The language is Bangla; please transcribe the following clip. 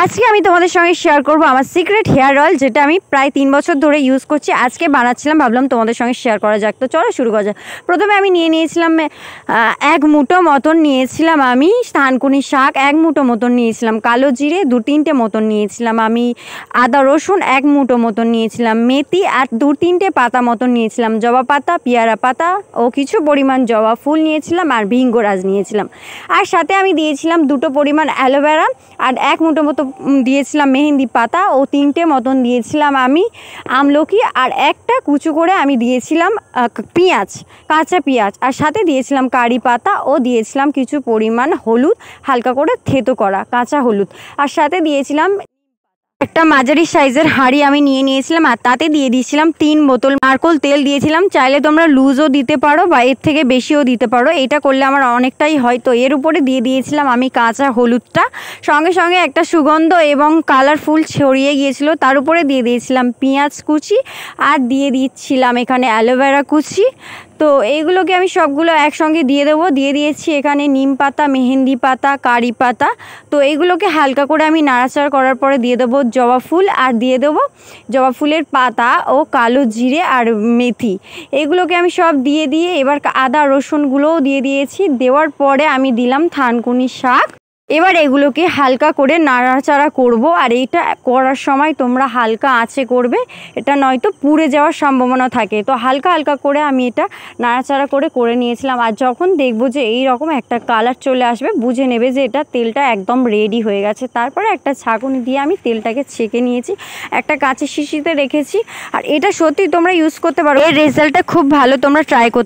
আজকে আমি তোমাদের সঙ্গে শেয়ার করব আমার সিক্রেট হেয়ার অয়েল, যেটা আমি প্রায় 3 বছর ধরে ইউজ করছি। আজকে বানাচ্ছিলাম, ভাবলাম তোমাদের সঙ্গে শেয়ার করা যাক। তো চলো শুরু করা যাক। প্রথমে আমি নিয়েছিলাম 1 মুঠো মতন নিয়েছিলাম আমি থানকুনি শাক, 1 মুঠো মতন নিয়েছিলাম কালো জিরে, 2-3টে মতন নিয়েছিলাম আমি আদা রসুন, 1 মুঠো মতন নিয়েছিলাম মেথি, আর 2-3টে পাতা মতন নিয়েছিলাম জবা পাতা, পেয়ারা পাতা ও কিছু পরিমাণ জবা ফুল নিয়েছিলাম, আর ভিঙ্গরাজ নিয়েছিলাম। আর সাথে আমি দিয়েছিলাম 2টো পরিমাণ অ্যালোভেরা, আর 1 মুঠো মতো দিয়েছিলাম মেহেন্দি পাতা, ও 3টে মতন দিয়েছিলাম আমি আমলকি, আর একটা কুচু করে আমি দিয়েছিলাম পেঁয়াজ, কাঁচা পেঁয়াজ, আর সাথে দিয়েছিলাম কারি পাতা, ও দিয়েছিলাম কিছু পরিমাণ হলুদ, হালকা করে থেতো করা কাঁচা হলুদ, আর সাথে দিয়েছিলাম একটা মাঝারি সাইজের হাঁড়ি আমি নিয়েছিলাম, আর তাতে দিয়ে দিয়েছিলাম 3 বোতল নারকোল তেল দিয়েছিলাম। চাইলে তোমরা লুজও দিতে পারো বা এর থেকে বেশিও দিতে পারো, এটা করলে আমার অনেকটাই হয়। তো এর উপরে দিয়ে দিয়েছিলাম আমি কাঁচা হলুদটা, সঙ্গে সঙ্গে একটা সুগন্ধ এবং কালারফুল ছড়িয়ে গিয়েছিল। তার উপরে দিয়ে দিয়েছিলাম পেঁয়াজ কুচি, আর দিয়ে দিচ্ছিলাম এখানে অ্যালোভেরা কুচি। তো এইগুলোকে আমি সবগুলো একসঙ্গে দিয়ে দেবো। দিয়ে দিয়েছি এখানে নিম পাতা, মেহেন্দি পাতা, কারি পাতা। তো এইগুলোকে হালকা করে আমি নাড়াচাড়া করার পরে দিয়ে দেবো জবা ফুল, আর দিয়ে দেবো জবা ফুলের পাতা ও কালো জিরে আর মেথি। এগুলোকে আমি সব দিয়ে এবার আদা রসুনগুলোও দিয়ে দিয়েছি। দেওয়ার পরে আমি দিলাম থানকুনি শাক। এবার এগুলোকে হালকা করে নাড়াচাড়া করব, আর এইটা করার সময় তোমরা হালকা আঁচে করবে, এটা নয়তো পুড়ে যাওয়ার সম্ভাবনা থাকে। তো হালকা হালকা করে আমি এটা নাড়াচাড়া করে নিয়েছিলাম। আর যখন দেখব যে এই রকম একটা কালার চলে আসবে, বুঝে নেবে যে এটা তেলটা একদম রেডি হয়ে গেছে। তারপরে একটা ছাঁকুনি দিয়ে আমি তেলটাকে ছেঁকে নিয়েছি, একটা কাঁচের শিশিতে রেখেছি। আর এটা সত্যি তোমরা ইউজ করতে পারো, এর রেজাল্টটা খুব ভালো, তোমরা ট্রাই করতে